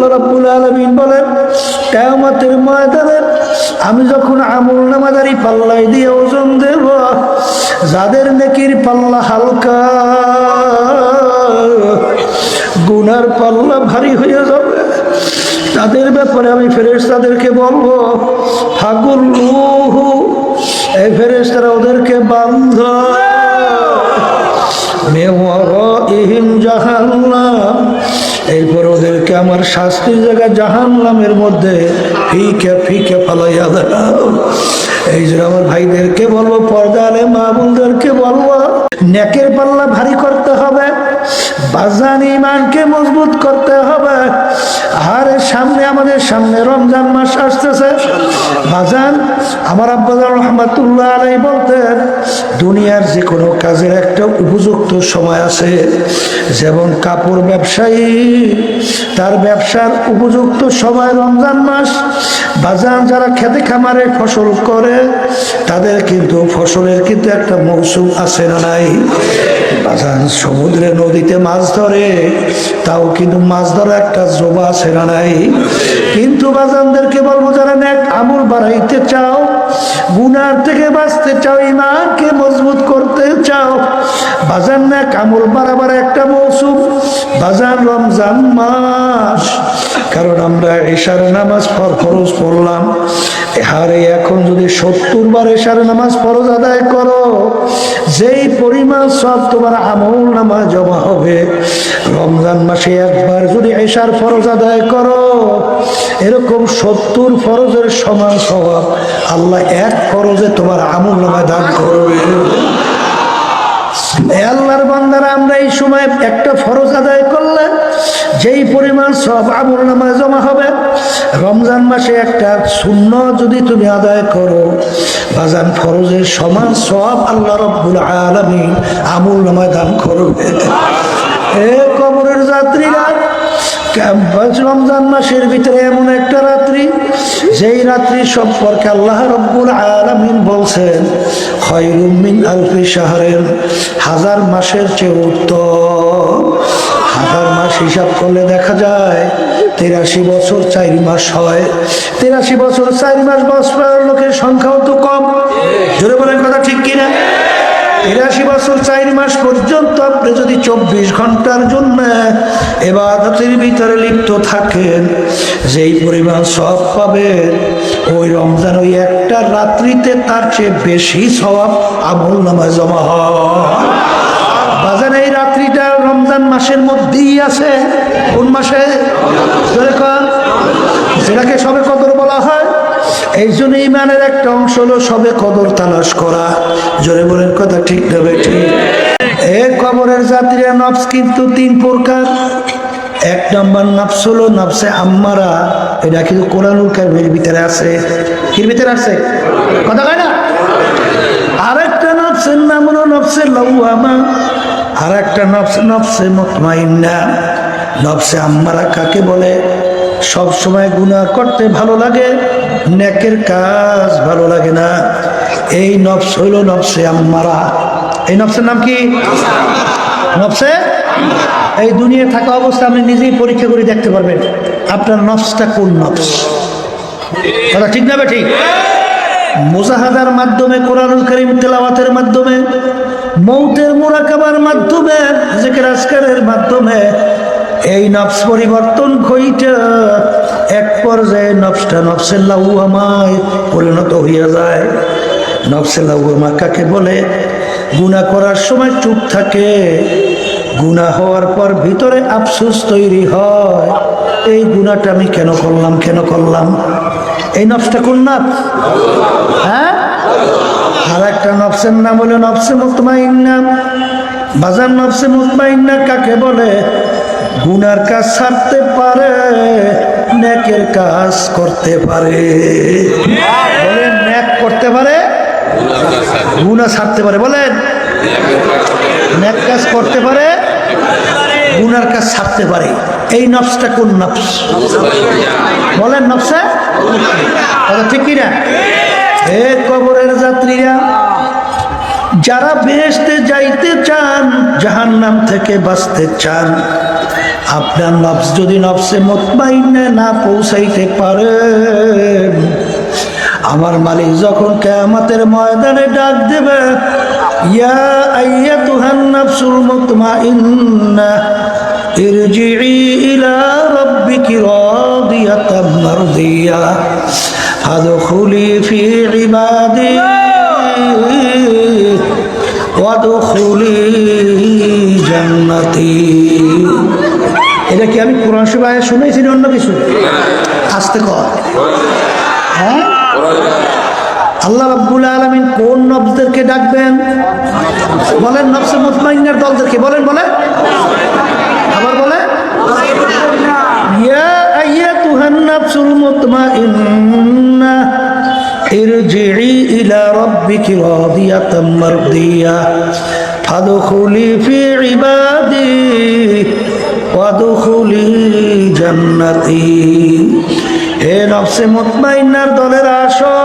আল্লাহ রাব্বুল আলামিন বলেন কিয়ামতের ময়দানে আমি যখন আমলনামাদারি পাল্লায় দিয়ে ওজন দেব, যাদের নেকির পাল্লা হালকা গুনার পাল্লা ভারী হয়ে যাবে, তাদের ব্যাপারে আমি ফেরেশতাদেরকে বলবো ফাগুল্লুহু, এই ফেরেশতারা ওদেরকে বান্ধ মিওয়ারাইহিম জাহান্নাম, এরপর ওদেরকে আমার শাস্তির জায়গা জাহান্নামের মধ্যে ফিকে ফিকে ফালাইয়া দাও। এই জন্য আমার ভাইদেরকে বলবো, পর্দা আলে মা বোনদেরকে বলবো, নেকের পাল্লা ভারী করতে হবে, বাজান ঈমানকে মজবুত করতে হবে। আর সামনে আমাদের সামনে রমজান মাস আসতেছে বাজান, আমার আব্বাজান রহমাতুল্লাহ আলাইহি বলতেন দুনিয়ার যে কোনো কাজের একটা উপযুক্ত সময় আছে। যেমন কাপড় ব্যবসায়ী, তার ব্যবসার উপযুক্ত সময় রমজান মাস। বাজান যারা খেতে খামারে ফসল করে তাদের কিন্তু ফসলের কিন্তু একটা মৌসুম আছে না নাই? বাজান সমুদ্রে নদীতে মাছ ধরে, তাও কিন্তু মাছ ধরা একটা জোবা আছে না নাই? কিন্তু বাজানদেরকে বলবো, যারা নেক আমল বাড়াইতে চাও, গুনার থেকে বাঁচতে চাও, ঈমানকে মজবুত করতে চাও, বাজান নেক আমল বাড়াবার একটা মৌসুম বাজান রমজান মাস। কারণ আমরা এশার নামাজ ফরজ পড়লাম, হারে এখন যদি 70 বার এশার নামাজ ফরজ আদায় করো, যেই পরিমাণ সব তোমার আমল নামাজ জমা হবে, রমজান মাসে একবার যদি এশার ফরজ আদায় করো, এরকম 70 ফরজের সমান সওয়াব আল্লাহ এক ফরজে তোমার আমল নামায় দান করবে। আল্লাহর বান্দারা, আমরা এই সময় একটা ফরজ আদায় করলে যেই পরিমাণ সব আমল নামায় জমা হবে, রমজান মাসে একটা সুন্নাত যদি তুমি আদায় করো, বাজান ফরজের সমান সব আল্লাহ রাব্বুল আলামিন আমল নামায় দান করবে। এ কবরের যাত্রীরা, রমজান মাসের ভিতরে এমন একটা রাত্রি, যেই রাত্রি সম্পর্কে আল্লাহ রাব্বুল আলামিন বলছেন খায়রুম মিন আলফি শাহরিন, 1000 মাসের চেয়ে উত্তম। 1000 মাস হিসাব করলে দেখা যায় 83 বছর 4 মাস হয়। 83 বছর 4 মাস বয়স লোকের সংখ্যাও তো কম। জোরে বলেন কথা ঠিক কিনা? 83 বছর 4 মাস পর্যন্ত আপনি যদি 24 ঘন্টার জন্য ইবাদতের ভিতরে লিপ্ত থাকেন, যেই পরিমাণ সওয়াব পাবেন, ওই রমজান ওই একটা রাত্রিতে তার চেয়ে বেশি সওয়াব আমল নামায় জমা হয়। বাজান এই রাত্রিটা রমজান মাসের মধ্যেই আছে। কোন মাসে? যেটাকে সবে কদর বলা হয়। এই জন্য ইমানের একটা অংশ হলো সবে কদর তালাশ করা। জোরে বলেন কথা ঠিক না ঠিক? এই কবরের যাত্রীরা নফস কিন্তু 3 প্রকার। 1 নম্বর নফস হলো নফসে আম্মারা, এটা কিন্তু কোরআনুল কারীমের ভিতরে আছে। কির ভিতরে আছে? কথা কয় না? আরেকটা নফসের নাম হলো নফসে লাওয়ামা, আর একটা নফস নফসে মুতমাইন্না। নফসে আম্মারা কাকে বলে? সব সময় গুনাহ করতে ভালো লাগে, নেকের কাজ ভালো লাগে না। এই নফস হইল নফসে আম্মারা। এই নফসের নাম কি? নফসে। এই দুনিয়া থাকা অবস্থা আপনি নিজেই পরীক্ষা করে দেখতে পারবেন আপনার নফসটা কোন নফস। কথা ঠিক না ঠিক? মুজাহাদার মাধ্যমে, কোরআনুল কারীম তেলাওয়াতের মাধ্যমে, মৌতের মুরাকাবার মাধ্যমে, জিকির আজকারের মাধ্যমে এই নফস পরিবর্তন ঘইটা এক পর্যায়ে নফসটা নফসে লাওয়ামায় পরিণত হইয়া যায়। নফসে লাওয়ামা কাকে বলে? গুনাহ করার সময় চুপ থাকে, গুনাহ হওয়ার পর ভিতরে আফসোস তৈরি হয়, এই গুনাহটা আমি কেন করলাম। এই নফসটা কোন নফস? হ্যাঁ, আর একটা নফসের নাম হলো নফসে মুতমাইন্না। বাজার নফসে মুতমাইন্না কাকে বলে? গুনার কাজ ছাড়তে পারে, নেকের কাজ করতে পারে। বলেন, নেক করতে পারে, গুনাহ ছাড়তে পারে। বলেন, নেক কাজ করতে পারে, গুনার কাজ ছাড়তে পারে। এই নফসটা কোন নফস? বলেন, নফসে কথা ঠিক কিনা? এ কবরের যাত্রীরা, যারা বেহেশতে যাইতে চান, জাহান্নাম থেকে বাঁচতে চান, আপনার নফস যদি নফসে মুতমাইন্না না পৌঁছাইতে পারেন, আমার মালিক যখন কিয়ামতের ময়দানে ডাক দেবে, ইয়া আইয়াতুহান নাফসুল মুতমাইন্না ইরজিই ইলা রাব্বিকি রাদিয়াতাম মারদিয়া ফাদখুলি ফি ইবাদি ওয়াদখুলি জান্নাতি। এটা কি আমি কোরআন শরীফ আয়াত শুনেছি না অন্য কিছু? আস্তে কর। হ্যাঁ, আল্লাহ রাব্বুল আলামিন কোন নফসদেরকে ডাকবেন বলেন? নফসে মুতমাইন্নার দলদেরকে বলেন, বলেন আবার বলেন, ইয়া আইয়াতুহান নাফসুল মুতমাইন্না ইরজিই ইলা রাব্বিকি রাদিয়াতাম মারদিয়া ফাদখুলি ফি ইবাদি ওয়াদখুলি জান্নাতি। হে নফসে মুতমাইন্নার দলের আসো,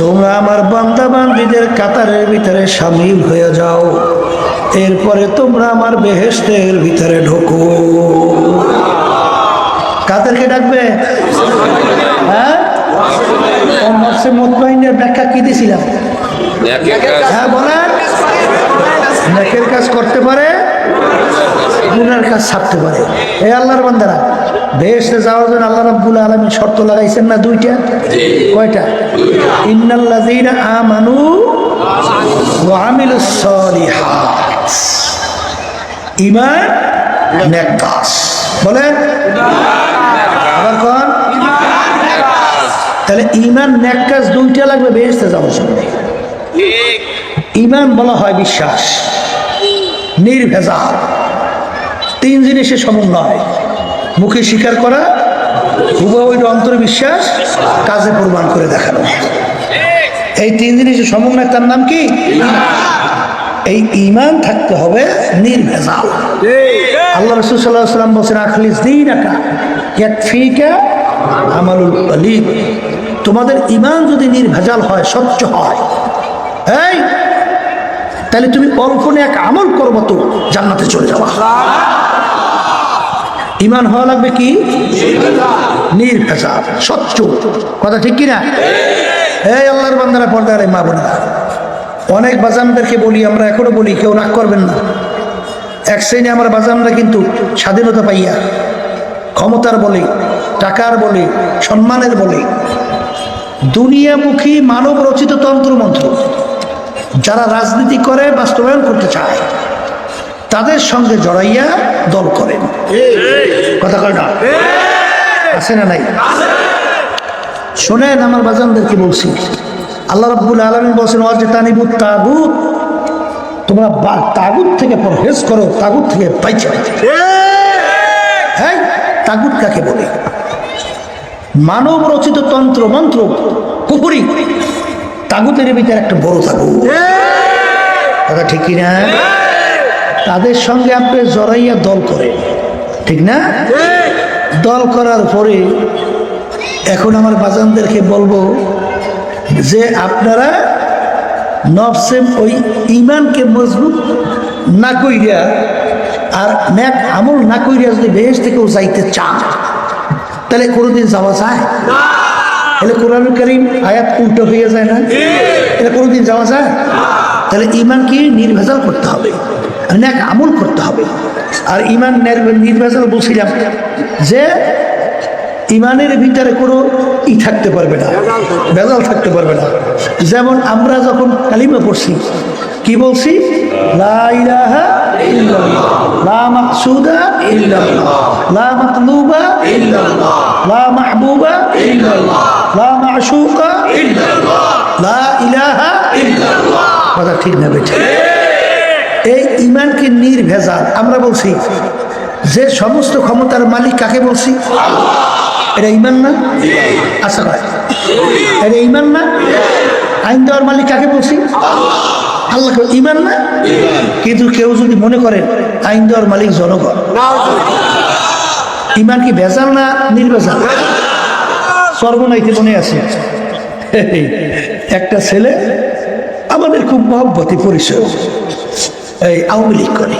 তোমরা আমার বান্দা বান্দীদের কাতারের ভিতরে শামিল হয়ে যাও, এরপরে তোমরা আমার বেহেশতের ভিতরে ঢোকো। কাদেরকে ডাকবে? হ্যাঁ, নফসে মুতমাইন্নার ব্যাখ্যা কি দিয়েছিলাম? হ্যাঁ বলেন, নেকের কাজ করতে পারে, গুনার কাজ ছাড়তে পারে। এই আল্লাহর বান্দারা বেহেশতে যাওয়ার জন্য আল্লাহ রাব্বুল আলামিন শর্ত লাগাইছেন না দুইটা? কয়টা? ইন্নাল্লাযীনা আমানু ওয়া আমিলুস সালিহাত। ঈমান, নেক কাজ। বলেন আবার কোন? তাহলে ঈমান নেক কাজ দুইটা লাগবে বেহেশতে যাওয়ার জন্য। ঈমান বলা হয় বিশ্বাস, নির্ভেজাল, তিন জিনিসের সমন্বয়। মুখে স্বীকার করা, হুবহু অন্তরে বিশ্বাস, কাজে প্রমাণ করে দেখানো। এই তিন জিনিসের সমন্বয়, তার নাম কি? এই ঈমান থাকতে হবে নির্ভেজাল। আল্লাহ রাসূল সাল্লাল্লাহু আলাইহি ওয়াসাল্লাম বলেন, আখলিস দীনাকা ইয়াকফিকা আমালুল কলিব। তোমাদের ঈমান যদি নির্ভেজাল হয়, স্বচ্ছ হয়, এই তাহলে তুমি অল্প এক আমল করবো তো জান্নাতে চলে যাবা। ঈমান হওয়া লাগবে কি? নির্ভেজাল, স্বচ্ছ। কথা ঠিক কিনা? এই আল্লাহর বান্দারা, পর্দার মা বোনেরা, অনেক বাজানদেরকে বলি, আমরা এখনো বলি, কেউ রাগ করবেন না। এক শ্রেণী আমার বাজানরা কিন্তু স্বাধীনতা পাইয়া, ক্ষমতার বলে, টাকার বলে, সম্মানের বলে, দুনিয়ামুখী মানব রচিত তন্ত্রমন্ত্র যারা রাজনীতি করে, বাস্তবায়ন করতে চায়, তাদের সঙ্গে জড়াইয়া দল করেন। কথা কয় না? আছে না নাই? শোনেন, আমার বাজানদেরকে বলছি, আল্লাহ রাব্বুল আলামিন বলেছেন, ওয়াজতানিবুত তাগুত, তোমরা তাগুত থেকে পরহেজ করো, তাগুত থেকে বাইচে। হ্যাঁ, তাগুত কাকে বলে? মানব রচিত তন্ত্র মন্ত্র, কুফরি, তাগুতের ভিতরে একটা বড় তাগুত। কথা ঠিক কিনা? তাদের সঙ্গে আপনি জড়াইয়া দল করে, ঠিক না? দল করার পরে এখন আমার বাজানদেরকে বলবো যে আপনারা নফসে ওই ঈমানকে মজবুত না কইরা আর নেক আমল না কইরা যদি বেহেশত থেকেও যাইতে চান, তাহলে কোনোদিন যাওয়া যায়? তাহলে কোরআনুল কারীম আয়াত উল্টো হয়ে যায় না? এটা কোনোদিন যাওয়া যায়? তাহলে ঈমানকে নির্ভেজাল করতে হবে, নেক আমল করতে হবে। আর ঈমান নির্ভেজাল বলছিলাম যে ঈমানের ভিতরে কোনো থাকতে পারবে না, ভেজাল থাকতে পারবে না। যেমন আমরা যখন কালিমা পড়ছি, কি বলছি? লা ইলাহা ইল্লাল্লাহ, লা মাকসুদা ইল্লাল্লাহ, লা মাতলুবা ইল্লাল্লাহ, লা মাহবুবা ইল্লাল্লাহ, লা মাশউকা ইল্লাল্লাহ, লা ইলাহা ইল্লাল্লাহ। কথা ঠিক না বেঠিক? এই ঈমানকে নির্ভেজাল আমরা বলছি যে সমস্ত ক্ষমতার মালিক কাকে বলছি? এটা ঈমান না? আচ্ছা ভাই, এটা ঈমান না? আইন দেওয়ার মালিক কাকে বলছি? আল্লাহকে। ঈমান না? কিন্তু কেউ যদি মনে করে আইন দেওয়ার মালিক জনগণ, ঈমান কি ভেজাল না নির্ভেজাল? সর্বনাইতে মনে আছে একটা ছেলে আমাদের খুব মহব্বতী পরিচয়, এই আওয়ামী লীগ করে,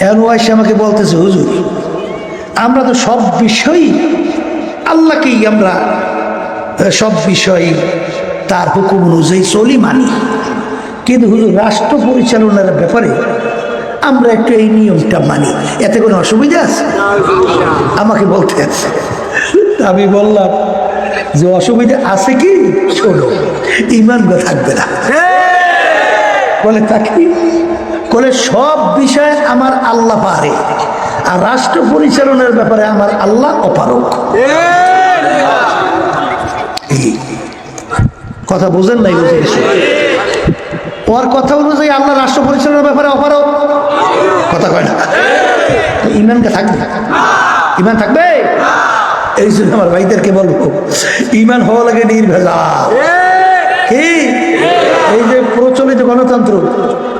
এখন ওয়াইসে আমাকে বলতেছে, হুজুর আমরা তো সব বিষয়ই আল্লাহকেই আমরা সব বিষয় তার হুকুম অনুযায়ী চলি মানি, কিন্তু হুজুর রাষ্ট্র পরিচালনার ব্যাপারে আমরা একটু এই নিয়মটা মানি, এতে কোনো অসুবিধা আছে? আমাকে বলতে আছে। আমি বললাম যে অসুবিধা আছে কি, শোনো, ইমান থাকবে না। বলে থাকি, বলে সব বিষয়ে আমার আল্লাহ পারে, আর রাষ্ট্র পরিচালনার ব্যাপারে আমার আল্লাহ অপারক। কথা বুঝেন নাই? বুঝে গেছে ওর কথা অনুযায়ী আল্লাহ রাষ্ট্র পরিচালনার ব্যাপারে অপারক, কথা কয় না। ইমানটা থাকবে, ইমান থাকবে। এই জন্য আমার ভাইদেরকে বলবো, ইমান হওয়া লাগে নির্ভেজাল। কি এই যে প্রচলিত গণতন্ত্র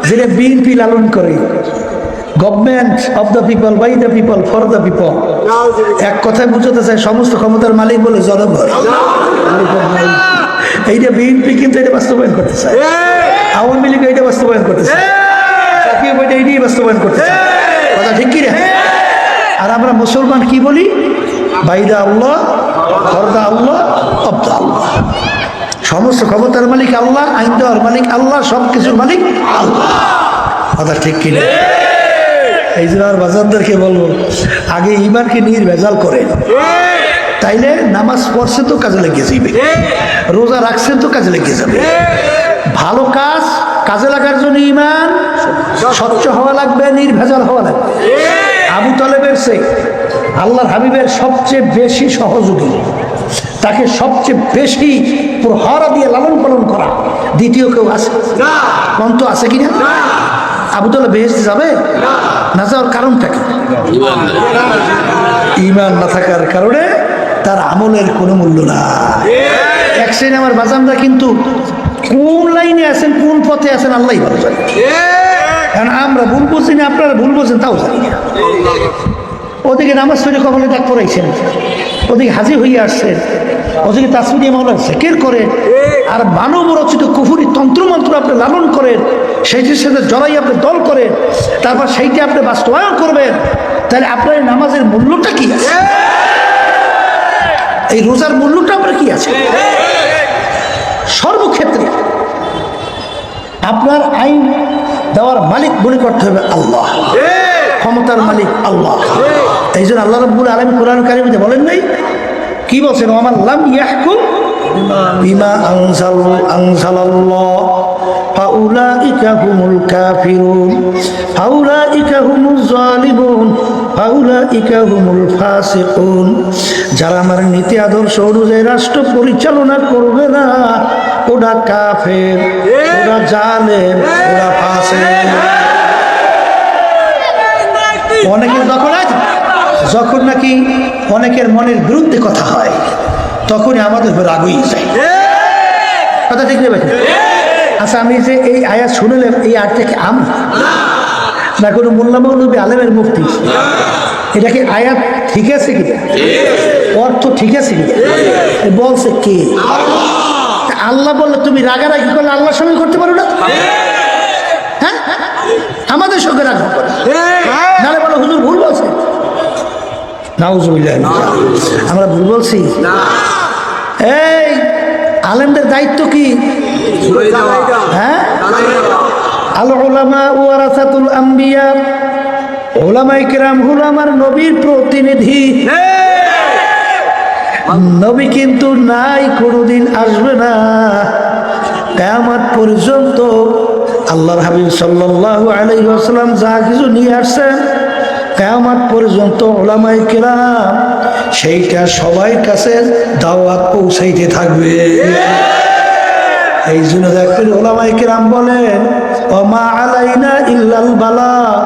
যেটা বিএনপি লালন করে, government of the people, by the people, for the people, এক কথায় বুঝতে চায় সমস্ত ক্ষমতার মালিক বলে জনগণ। এইটা বিএনপি কিন্তু এটা বাস্তবায়ন করতে চায়, আওয়ামী লীগ এইটা বাস্তবায়ন করতে চায়, জাতীয় পার্টি এইটাই বাস্তবায়ন করতে চায়। কথা ঠিক কি না? আর আমরা মুসলমান কি বলি? বাইদা আল্লাহ, ফরদা আল্লাহ, অব্দা আল্লাহ। সমস্ত ক্ষমতার মালিক আল্লাহ, আইন দেওয়ার মালিক আল্লাহ, সব কিছুর মালিক আল্লাহ। কথা ঠিক কিনা? এই জন্য আর বাজারদারকে বলবো, আগে ইমানকে নির্ভেজাল করেন, তাইলে নামাজ পড়ছে তো কাজে লেগে যাবে, রোজা রাখছেন তো কাজে লেগে যাবে। ভালো কাজ কাজে লাগার জন্য ইমান স্বচ্ছ হওয়া লাগবে, নির্ভেজাল হওয়া লাগবে। আবু তালেবের চেয়ে আল্লাহর হাবিবের সবচেয়ে বেশি সহযোগী, তাকে সবচেয়ে বেশি প্রহরা দিয়ে লালন পালন করা দ্বিতীয় কেউ আছে? কন্ত আছে কিনা? আবু তালেব বেহেশতে যাবে না? যাওয়ার কারণটা কি? ইমান না থাকার কারণে তার আমলের কোনো মূল্য না। এক শ্রেণী আমার বাজানরা কিন্তু কোন লাইনে আছেন, কোন পথে আছেন আল্লাহ ভালো জানে। কারণ আমরা ভুল বুঝছি না, আপনারা ভুল বুঝছেন তাও জানি না। ওদিকে নামাজ পড়ে কখনো ডাক পড়াইছেন, ওদিকে হাজির হয়ে আসছেন, ওদিকে তাসবিহ মাওলা জিকির করেন, আর মানব রচিত কুফরি তন্ত্রমন্ত্র আপনি লালন করেন, সেইটির সাথে জড়াই আপনি দল করেন, তারপর সেইটি আপনি বাস্তবায়ন করবেন, তাহলে আপনার নামাজের মূল্যটা কি আছে? এই রোজার মূল্যটা আপনার কি আছে? সর্বক্ষেত্রে আপনার আইন দেওয়ার মালিক মনে করতে হবে আল্লাহ, ক্ষমতার মালিক আল্লাহ। এই জন্য আল্লাহ রাব্বুল আলামিন কোরআন কারিমে বলেন নাই, কি বলছেন? ওয়ামান লাম ইয়াহকুম বিমা আনজালাল্লাহ ফাউলাইকা হুমুল কাফিরুন ফাউলাইকা হুমুজ জালিমুন ফাউলাইকা হুমুল ফাসিকুন। যারা আমার নীতি আদর্শ অনুযায়ী রাষ্ট্র পরিচালনা করবে না, ওরা কাফের, ওরা জালেম, ওরা ফাসিক। অনেকের যখন নাকি অনেকের মনের বিরুদ্ধে কথা হয়, তখনই আমাদের উপর রাগ হয়ে যায়। কথা ঠিক নেই? আচ্ছা, আমি যে এই আয়াত শুনলাম, এই আয়াতটা কি না কোনো মোল্লা মৌলবী আলেমের মুফতি? এটা কি আয়াত ঠিক আছে কি? অর্থ ঠিক আছে কি? বলছে কে? আল্লাহ বললে তুমি রাগারাগি করলে আল্লাহর সঙ্গে করতে পারো না? হ্যাঁ, আমাদের সঙ্গে রাগ করে নাহলে বলো হুজুর ভুল বলছে। নাউজুবিল্লাহ, আমরা ভুল বলছি? এই আলেমদের দায়িত্ব কি? হ্যাঁ, আল উলামা ওয়ারাসাতুল আম্বিয়া, উলামায়ে কেরাম হলো আমার নবীর প্রতিনিধি। নবী কিন্তু নাই, কোনোদিন আসবে না। কিয়ামত পর্যন্ত আল্লাহর হাবিব সাল্লাল্লাহু আলাইহি ওয়াসাল্লাম যা কিছু নিয়ে আসছেন, কিয়ামত পর্যন্ত উলামায়ে কেরাম সেইটা সবাই কাছে দাওয়াত পৌঁছাইতে থাকবে। এই জন্য দেখবেন উলামায়ে কেরাম বলেন, ওমা আলাইনা ইল্লাল বালাগ,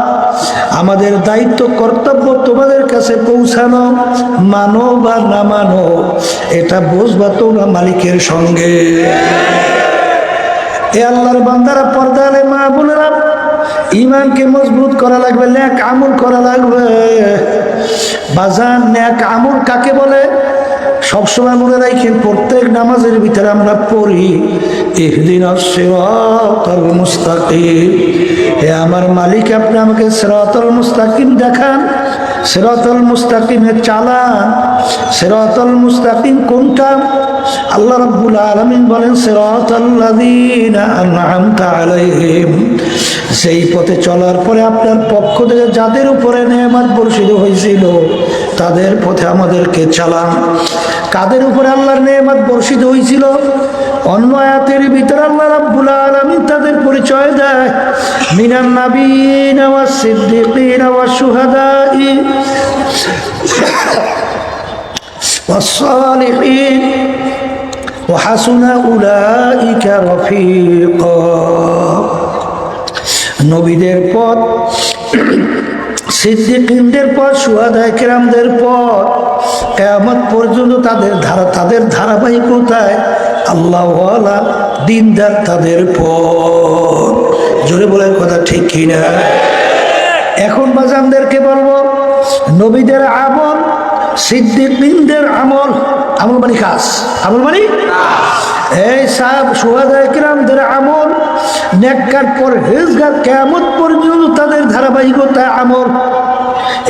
আমাদের দায়িত্ব কর্তব্য তোমাদের কাছে পৌঁছানো, মানো বা না মানো এটা বুঝবা তোমরা মালিকের সঙ্গে। এ আল্লাহর বান্দারা, পর্দারে মা বোনেরা, ইমানকে মজবুত করা লাগবে, নেক আমল করা লাগবে। বাজান, নেক আমল কাকে বলে? সবসময় মনে রাখেন, প্রত্যেক নামাজের ভিতরে আমরা পড়ি ইহদিনাস সিরাতাল মুস্তাকিম। হে আমার মালিক, আপনি আমাকে সিরাতাল মুস্তাকিম দেখান, সিরাতাল মুস্তাকিমে চালান। সিরাতাল মুস্তাকিম কোনটা? আল্লাহ রাব্বুল আলামিন বলেন সিরাতাল্লাযীনা আন'আমতা আলাইহিম, সেই পথে চলার পরে আপনার পক্ষ থেকে যাদের উপরে নেয়ামত বর্ষিত হয়েছিল তাদের পথে আমাদেরকে চালান। কাদের উপরে আল্লাহর নেয়ামত বর্ষিত হয়েছিল? অন্য আয়াতের ভিতরে আল্লাহ রাব্বুল আলামিন তাদের পরিচয় দেয়, মিনান নাবিয়িনা ওয়াস সিদ্দিকিনা ওয়াস শুহাদাই ওয়াস সালিহিন ওয়া হাসুনা উলাইকা রফিকা। নবীদের পথ, সিদ্দিকীনদের পথ, শুহাদায়ে কেরামদের পথ, কিয়ামত পর্যন্ত তাদের ধারাবাহিকতায় আল্লাহওয়ালা দিনদার তাদের পথ। জোরে বলেন কথা ঠিক কিনা? এখন বাজানদেরকে বলবো, নবীদের আমল, সিদ্দিকীনদের আমল, আমল মানে কাজ, আমল মানে এই সাহেব শুহাদায়ে কেরামদের আমল, নেককার পরহেজগার, কিয়ামত পর্যন্ত তাদের ধারাবাহিকতায় আমল।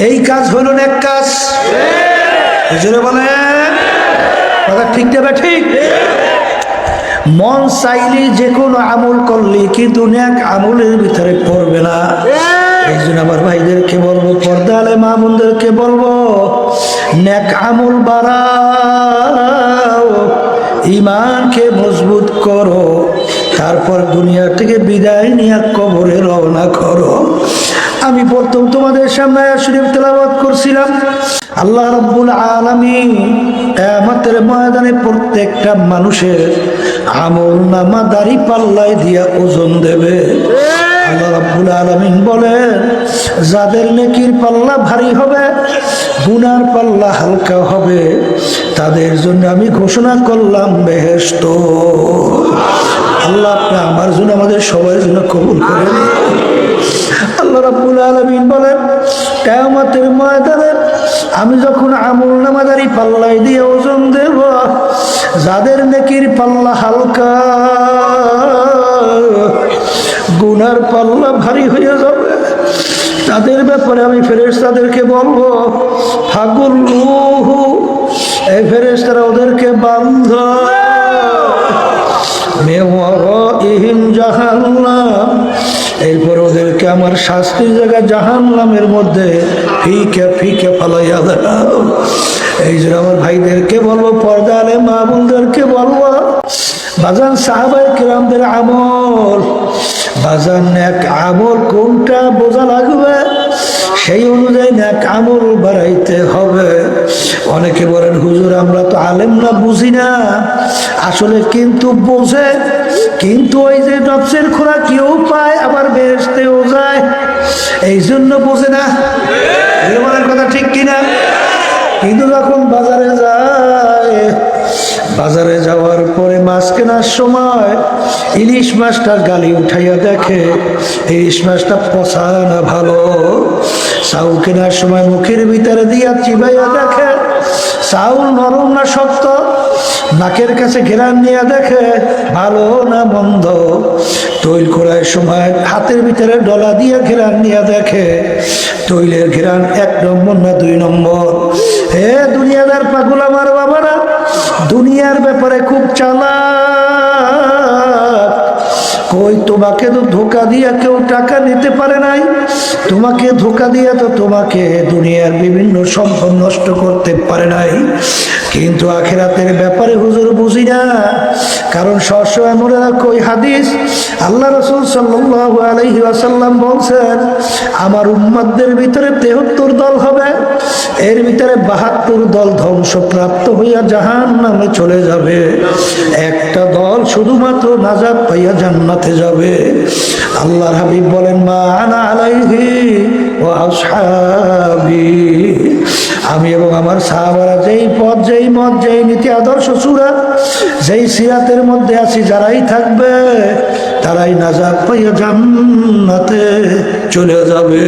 এই কাজ হলো নেক কাজ। জোরে বলেন কথা ঠিক না ঠিক? মন চাইলে যে কোনো আমল করলে কিন্তু নেক আমলের ভিতরে পড়বে না। এই জন্য আমার ভাইদেরকে বলবো, পর্দা আলে মা বোনদেরকে বলবো, নেক আমল বাড়াও, ইমানকে মজবুত করো, তারপর দুনিয়া থেকে বিদায় নিয়ে কবরে রওনা করো। আমি প্রথম তোমাদের সামনে আয়াত শরীফ তেলাওয়াত করছিলাম। আল্লাহ রাব্বুল আলামিন কিয়ামতের ময়দানে প্রত্যেকটা মানুষের আমলনামা দাড়ি পাল্লায় দিয়া ওজন দেবে। আল্লাহ রাব্বুল আলামিন বলেন, যাদের নেকির পাল্লা ভারী হবে, গুনার পাল্লা হালকা হবে, তাদের জন্য আমি ঘোষণা করলাম বেহেশত। আল্লাহ আপনি আমার জন্য, আমাদের সবার জন্য কবুল করেন। আল্লাহ রাব্বুল আলামিন বলেন, কিয়ামতের ময়দানে আমি যখন আমলনামা দাড়ি পাল্লায় দিয়ে ওজন দেব, যাদের নেকির পাল্লা হালকা, গুনার পাল্লা ভারী হয়ে যাবে, তাদের ব্যাপারে আমি ফেরেশতাদেরকে বলবো, ফাগুল্লুহু, এই ফেরেশতারা ওদেরকে বান্ধ, মিওয়ারাইহিম জাহান্নাম, এরপর ওদেরকে আমার শাস্তির জায়গা জাহান্নামের মধ্যে ফিকে ফিকে ফালাইয়া দাও। এই জন্য আমার ভাইদেরকে বলবো, পর্দা আলে মা বোনদেরকে বলবো, বাজান সাহাবায়ে কেরামদের আমল, বাজান নেক আমল কোনটা বোঝা লাগবে, সেই অনুযায়ী নেক আমল বাড়াইতে হবে। অনেকে বলেন, হুজুর আমরা তো আলেম না, বুঝি না। আসলে কিন্তু বোঝে, কিন্তু ওই যে নফসের খোরাক কেউ পায়, আবার বেহেশতেও যায়, এই জন্য বোঝে না। বলেন কথা ঠিক কিনা? কিন্তু যখন বাজারে যায়, বাজারে যাওয়ার পরে মাছ কেনার সময় ইলিশ মাছটা গালি উঠাইয়া দেখে ইলিশ মাছটা পচা না ভালো। চাউল কেনার সময় মুখের ভিতরে দিয়া চিবাইয়া দেখে চাউল নরম না শক্ত। নাকের কাছে ঘেরান নিয়ে দেখে ভালো না মন্দ। তৈল করার সময় হাতের ভিতরে ডলা দিয়ে ঘেরান নিয়ে দেখে তৈলের ঘেরান 1 নম্বর না 2 নম্বর। হে দুনিয়াদার পাগল আমার বাবারা, দুনিয়ার ব্যাপারে খুব চালাক। কই তোমাকে তো ধোকা দিয়া কেউ টাকা নিতে পারে নাই, তোমাকে ধোকা দিয়া তো তোমাকে দুনিয়ার বিভিন্ন সম্পদ নষ্ট করতে পারে নাই। কিন্তু আখিরাতের ব্যাপারে হুজুর বুঝি না, কারণ সবসময় মনে রাখো ওই হাদিস আল্লাহ রাসূল সাল্লাল্লাহু আলাইহি ওয়াসাল্লাম বলছেন, আমার উম্মতদের ভিতরে 73 দল হবে, এর ভিতরে 72 দল ধ্বংসপ্রাপ্ত হইয়া জাহান্নামে চলে যাবে, একটা দল শুধুমাত্র নাজাত পাইয়া জান্নাতে যাবে। আল্লাহর হাবিব বলেন, মা আনা আলাইহি ওয়া আসহাবি, আমি এবং আমার সাহাবারা যেই পথ, যেই মত, যেই নীতি আদর্শ সুরা, যেই সিরাতের মধ্যে আছি, যারাই থাকবে তারাই নাজাত পাইয়া জান্নাতে চলে যাবে।